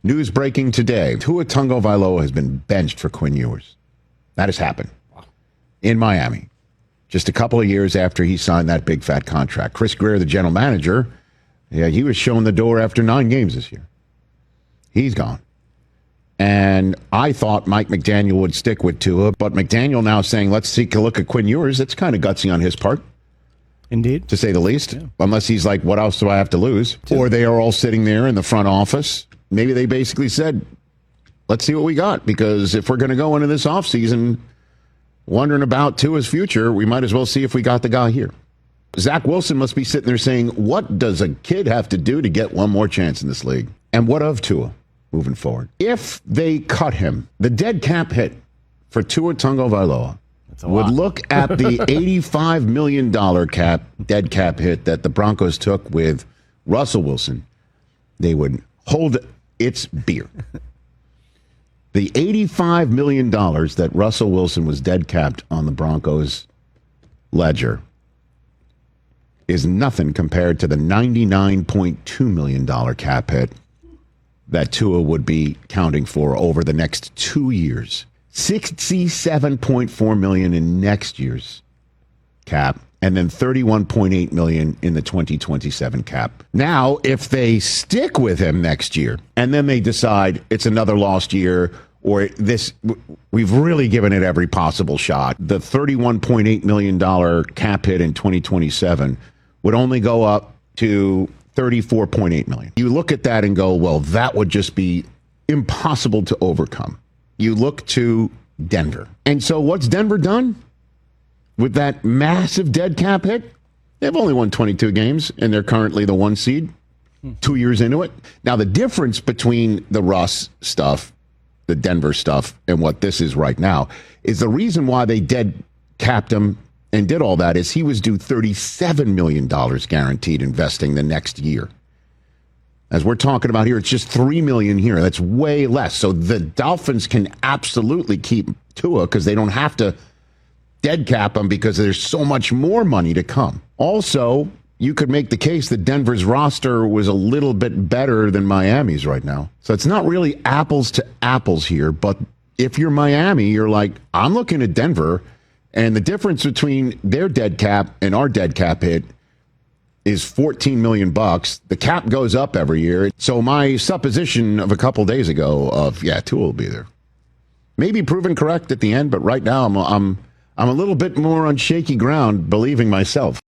News breaking today. Tua Tagovailoa has been benched for Quinn Ewers. That has happened in Miami just a couple of years after he signed that big fat contract. Chris Greer, the general manager, he was shown the door after 9 games this year. He's gone. And I thought Mike McDaniel would stick with Tua, but McDaniel now saying, let's take a look at Quinn Ewers. It's kind of gutsy on his part. Indeed. To say the least. Yeah. Unless he's like, what else do I have to lose? Or they are all sitting there in the front office. Maybe they basically said, let's see what we got. Because if we're going to go into this offseason wondering about Tua's future, we might as well see if we got the guy here. Zach Wilson must be sitting there saying, what does a kid have to do to get one more chance in this league? And what of Tua moving forward? If they cut him, the dead cap hit for Tua Tagovailoa would look at the $85 million dead cap hit that the Broncos took with Russell Wilson. They would hold its beer. The $85 million that Russell Wilson was dead capped on the Broncos ledger is nothing compared to the $99.2 million cap hit that Tua would be counting for over the next 2 years. $67.4 million in next year's cap, and then $31.8 million in the 2027 cap. Now, if they stick with him next year, and then they decide it's another lost year, or this, we've really given it every possible shot, the $31.8 million cap hit in 2027 would only go up to $34.8 million. You look at that and go, well, that would just be impossible to overcome. You look to Denver. And so what's Denver done with that massive dead cap hit? They've only won 22 games, and they're currently the 1 seed 2 years into it. Now, the difference between the Russ stuff, the Denver stuff, and what this is right now is the reason why they dead capped him and did all that is he was due $37 million guaranteed investing the next year. As we're talking about here, it's just $3 million here. That's way less. So the Dolphins can absolutely keep Tua because they don't have to dead cap him because there's so much more money to come. Also, you could make the case that Denver's roster was a little bit better than Miami's right now. So it's not really apples to apples here. But if you're Miami, you're like, I'm looking at Denver, and the difference between their dead cap and our dead cap hit is $14 million. The cap goes up every year. So my supposition of a couple days ago of, Tua will be there, maybe proven correct at the end, but right now I'm a little bit more on shaky ground believing myself.